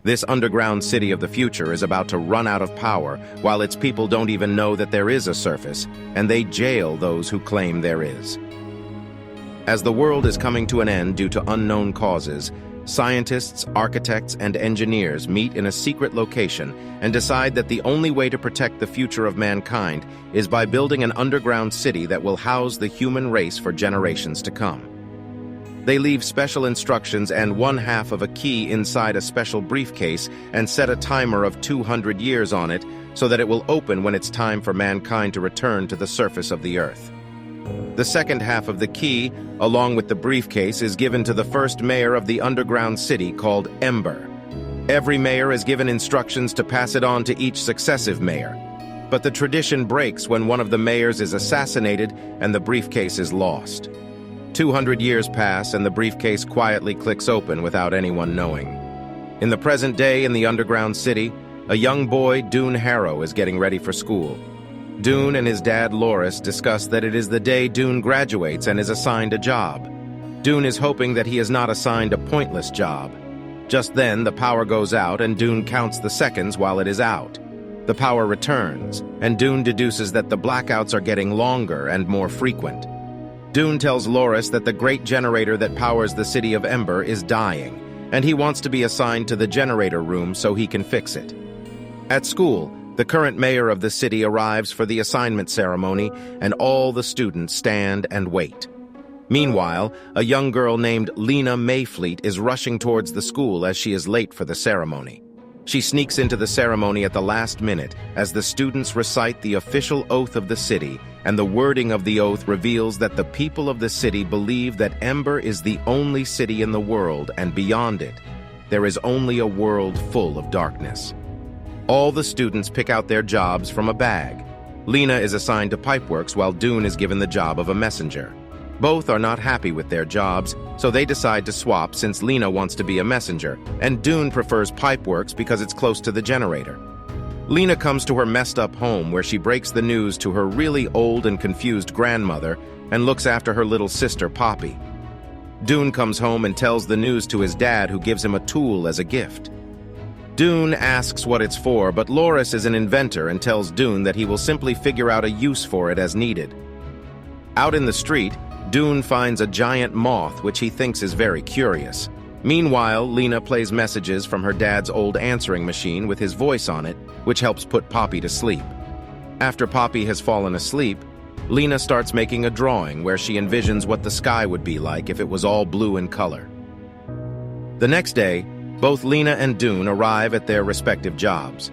This underground city of the future is about to run out of power, while its people don't even know that there is a surface, and they jail those who claim there is. As the world is coming to an end due to unknown causes, scientists, architects, and engineers meet in a secret location and decide that the only way to protect the future of mankind is by building an underground city that will house the human race for generations to come. They leave special instructions and one half of a key inside a special briefcase and set a timer of 200 years on it so that it will open when it's time for mankind to return to the surface of the earth. The second half of the key, along with the briefcase, is given to the first mayor of the underground city called Ember. Every mayor is given instructions to pass it on to each successive mayor. But the tradition breaks when one of the mayors is assassinated and the briefcase is lost. 200 years pass and the briefcase quietly clicks open without anyone knowing. In the present day in the underground city, a young boy, Dune Harrow, is getting ready for school. Dune and his dad, Loris, discuss that it is the day Dune graduates and is assigned a job. Dune is hoping that he is not assigned a pointless job. Just then, the power goes out and Dune counts the seconds while it is out. The power returns, and Dune deduces that the blackouts are getting longer and more frequent. Dune tells Loris that the great generator that powers the city of Ember is dying, and he wants to be assigned to the generator room so he can fix it. At school, the current mayor of the city arrives for the assignment ceremony, and all the students stand and wait. Meanwhile, a young girl named Lena Mayfleet is rushing towards the school as she is late for the ceremony. She sneaks into the ceremony at the last minute as the students recite the official oath of the city, and the wording of the oath reveals that the people of the city believe that Ember is the only city in the world, and beyond it, there is only a world full of darkness. All the students pick out their jobs from a bag. Lena is assigned to pipeworks while Dune is given the job of a messenger. Both are not happy with their jobs, so they decide to swap since Lena wants to be a messenger, and Dune prefers pipeworks because it's close to the generator. Lena comes to her messed-up home where she breaks the news to her really old and confused grandmother and looks after her little sister, Poppy. Dune comes home and tells the news to his dad, who gives him a tool as a gift. Dune asks what it's for, but Loris is an inventor and tells Dune that he will simply figure out a use for it as needed. Out in the street, Dune finds a giant moth which he thinks is very curious. Meanwhile, Lena plays messages from her dad's old answering machine with his voice on it, which helps put Poppy to sleep. After Poppy has fallen asleep, Lena starts making a drawing where she envisions what the sky would be like if it was all blue in color. The next day, both Lena and Dune arrive at their respective jobs.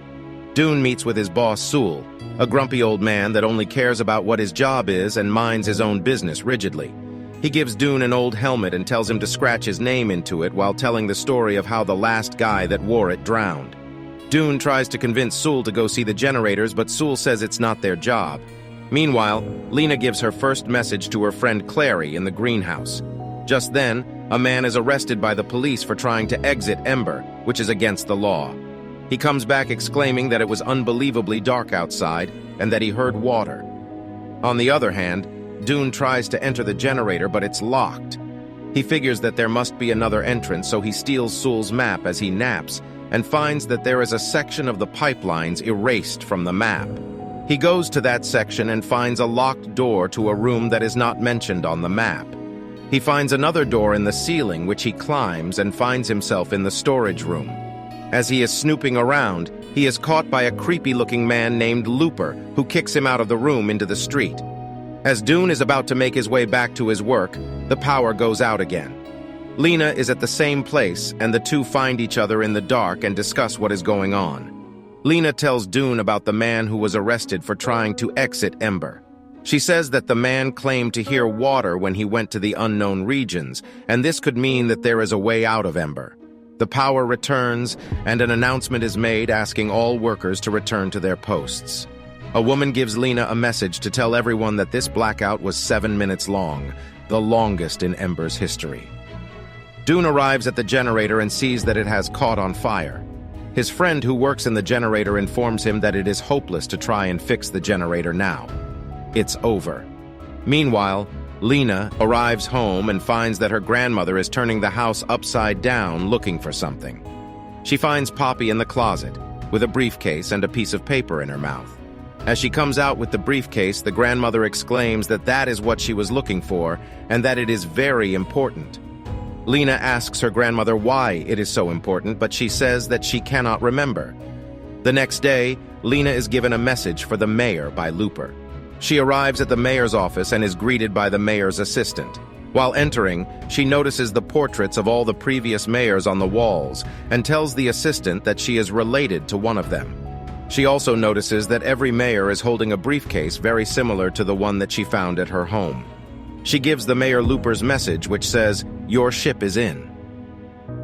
Dune meets with his boss, Sul, a grumpy old man that only cares about what his job is and minds his own business rigidly. He gives Dune an old helmet and tells him to scratch his name into it while telling the story of how the last guy that wore it drowned. Dune tries to convince Sul to go see the generators, but Sul says it's not their job. Meanwhile, Lena gives her first message to her friend Clary in the greenhouse. Just then, a man is arrested by the police for trying to exit Ember, which is against the law. He comes back exclaiming that it was unbelievably dark outside and that he heard water. On the other hand, Dune tries to enter the generator, but it's locked. He figures that there must be another entrance, so he steals Sul's map as he naps and finds that there is a section of the pipelines erased from the map. He goes to that section and finds a locked door to a room that is not mentioned on the map. He finds another door in the ceiling, which he climbs and finds himself in the storage room. As he is snooping around, he is caught by a creepy-looking man named Looper, who kicks him out of the room into the street. As Dune is about to make his way back to his work, the power goes out again. Lena is at the same place, and the two find each other in the dark and discuss what is going on. Lena tells Dune about the man who was arrested for trying to exit Ember. She says that the man claimed to hear water when he went to the unknown regions, and this could mean that there is a way out of Ember. The power returns, and an announcement is made asking all workers to return to their posts. A woman gives Lena a message to tell everyone that this blackout was 7 minutes long, the longest in Ember's history. Dune arrives at the generator and sees that it has caught on fire. His friend who works in the generator informs him that it is hopeless to try and fix the generator now. It's over. Meanwhile, Lena arrives home and finds that her grandmother is turning the house upside down looking for something. She finds Poppy in the closet, with a briefcase and a piece of paper in her mouth. As she comes out with the briefcase, the grandmother exclaims that that is what she was looking for, and that it is very important. Lena asks her grandmother why it is so important, but she says that she cannot remember. The next day, Lena is given a message for the mayor by Looper. She arrives at the mayor's office and is greeted by the mayor's assistant. While entering, she notices the portraits of all the previous mayors on the walls and tells the assistant that she is related to one of them. She also notices that every mayor is holding a briefcase very similar to the one that she found at her home. She gives the mayor Looper's message, which says, "Your ship is in."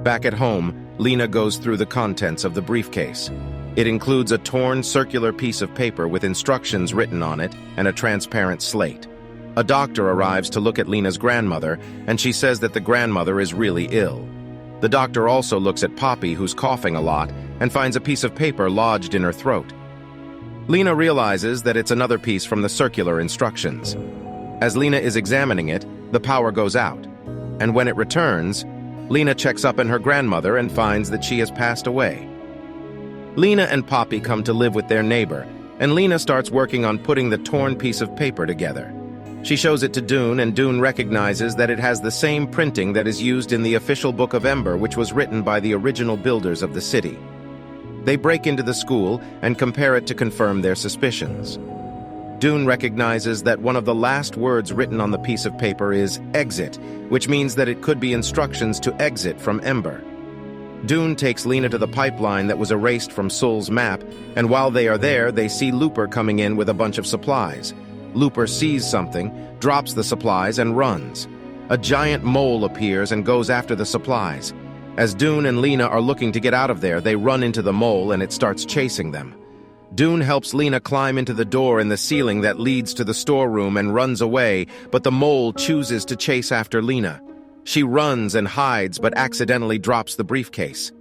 Back at home, Lena goes through the contents of the briefcase. It includes a torn circular piece of paper with instructions written on it and a transparent slate. A doctor arrives to look at Lena's grandmother, and she says that the grandmother is really ill. The doctor also looks at Poppy, who's coughing a lot, and finds a piece of paper lodged in her throat. Lena realizes that it's another piece from the circular instructions. As Lena is examining it, the power goes out, and when it returns, Lena checks up on her grandmother and finds that she has passed away. Lena and Poppy come to live with their neighbor, and Lena starts working on putting the torn piece of paper together. She shows it to Dune, and Dune recognizes that it has the same printing that is used in the official book of Ember, which was written by the original builders of the city. They break into the school and compare it to confirm their suspicions. Dune recognizes that one of the last words written on the piece of paper is exit, which means that it could be instructions to exit from Ember. Dune takes Lena to the pipeline that was erased from Sul's map, and while they are there, they see Looper coming in with a bunch of supplies. Looper sees something, drops the supplies, and runs. A giant mole appears and goes after the supplies. As Dune and Lena are looking to get out of there, they run into the mole and it starts chasing them. Dune helps Lena climb into the door in the ceiling that leads to the storeroom and runs away, but the mole chooses to chase after Lena. She runs and hides but accidentally drops the briefcase.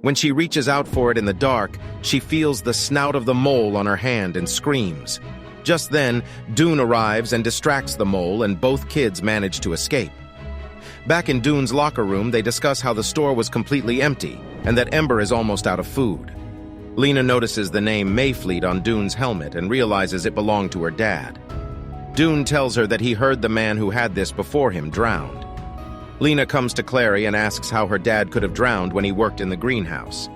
When she reaches out for it in the dark, she feels the snout of the mole on her hand and screams. Just then, Dune arrives and distracts the mole, and both kids manage to escape. Back in Dune's locker room, they discuss how the store was completely empty and that Ember is almost out of food. Lena notices the name Mayfleet on Dune's helmet and realizes it belonged to her dad. Dune tells her that he heard the man who had this before him drowned. Lena comes to Clary and asks how her dad could have drowned when he worked in the greenhouse.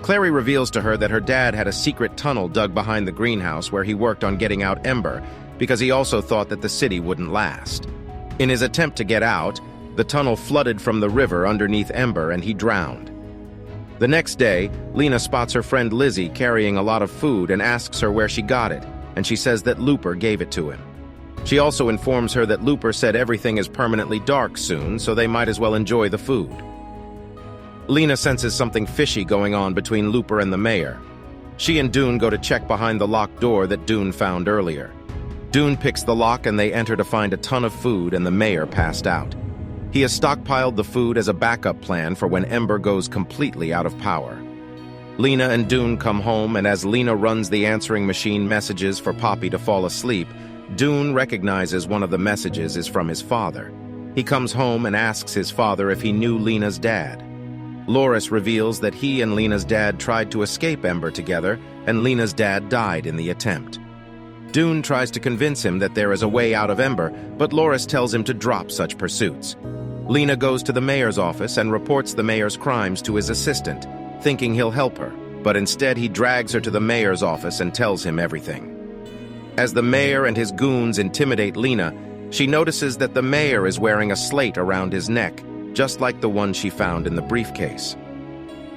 Clary reveals to her that her dad had a secret tunnel dug behind the greenhouse where he worked on getting out Ember because he also thought that the city wouldn't last. In his attempt to get out, the tunnel flooded from the river underneath Ember and he drowned. The next day, Lena spots her friend Lizzie carrying a lot of food and asks her where she got it, and she says that Looper gave it to him. She also informs her that Looper said everything is permanently dark soon, so they might as well enjoy the food. Lena senses something fishy going on between Looper and the mayor. She and Dune go to check behind the locked door that Dune found earlier. Dune picks the lock and they enter to find a ton of food and the mayor passed out. He has stockpiled the food as a backup plan for when Ember goes completely out of power. Lena and Dune come home, and as Lena runs the answering machine messages for Poppy to fall asleep, Dune recognizes one of the messages is from his father. He comes home and asks his father if he knew Lena's dad. Loris reveals that he and Lena's dad tried to escape Ember together, and Lena's dad died in the attempt. Dune tries to convince him that there is a way out of Ember, but Loris tells him to drop such pursuits. Lena goes to the mayor's office and reports the mayor's crimes to his assistant, thinking he'll help her, but instead he drags her to the mayor's office and tells him everything. As the mayor and his goons intimidate Lena, she notices that the mayor is wearing a slate around his neck, just like the one she found in the briefcase.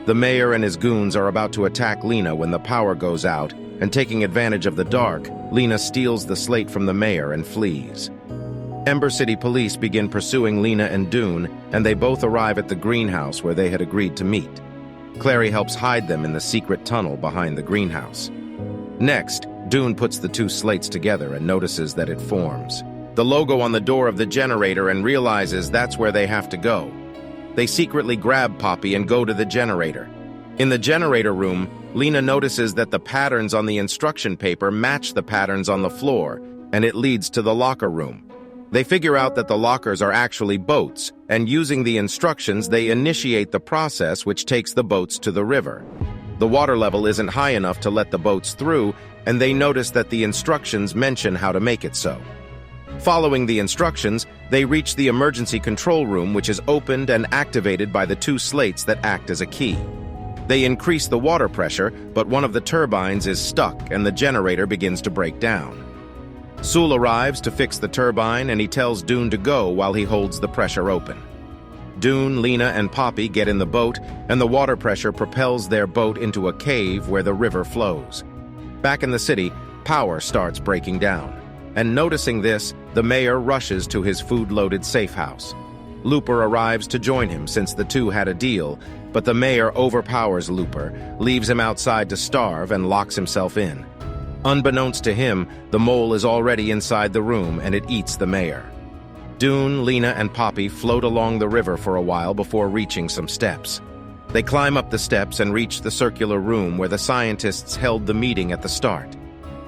The mayor and his goons are about to attack Lena when the power goes out, and taking advantage of the dark, Lena steals the slate from the mayor and flees. Ember City police begin pursuing Lena and Dune, and they both arrive at the greenhouse where they had agreed to meet. Clary helps hide them in the secret tunnel behind the greenhouse. Next, Dune puts the two slates together and notices that it forms the logo on the door of the generator and realizes that's where they have to go. They secretly grab Poppy and go to the generator. In the generator room, Lena notices that the patterns on the instruction paper match the patterns on the floor, and it leads to the locker room. They figure out that the lockers are actually boats, and using the instructions, they initiate the process which takes the boats to the river. The water level isn't high enough to let the boats through, and they notice that the instructions mention how to make it so. Following the instructions, they reach the emergency control room, which is opened and activated by the two slates that act as a key. They increase the water pressure, but one of the turbines is stuck and the generator begins to break down. Sul arrives to fix the turbine and he tells Dune to go while he holds the pressure open. Dune, Lena, and Poppy get in the boat, and the water pressure propels their boat into a cave where the river flows. Back in the city, power starts breaking down. And noticing this, the mayor rushes to his food-loaded safe house. Looper arrives to join him since the two had a deal, but the mayor overpowers Looper, leaves him outside to starve, and locks himself in. Unbeknownst to him, the mole is already inside the room and it eats the mayor. Dune, Lena, and Poppy float along the river for a while before reaching some steps. They climb up the steps and reach the circular room where the scientists held the meeting at the start.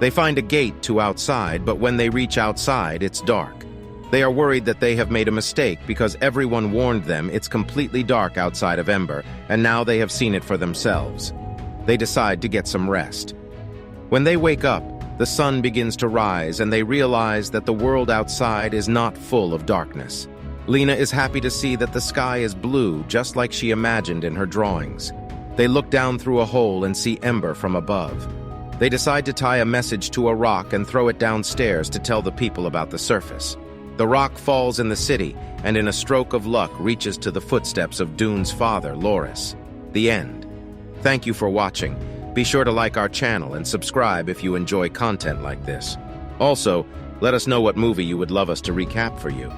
They find a gate to outside, but when they reach outside, it's dark. They are worried that they have made a mistake because everyone warned them it's completely dark outside of Ember, and now they have seen it for themselves. They decide to get some rest. When they wake up, the sun begins to rise and they realize that the world outside is not full of darkness. Lena is happy to see that the sky is blue, just like she imagined in her drawings. They look down through a hole and see Ember from above. They decide to tie a message to a rock and throw it downstairs to tell the people about the surface. The rock falls in the city and in a stroke of luck reaches to the footsteps of Dune's father, Loris. The end. Thank you for watching. Be sure to like our channel and subscribe if you enjoy content like this. Also, let us know what movie you would love us to recap for you.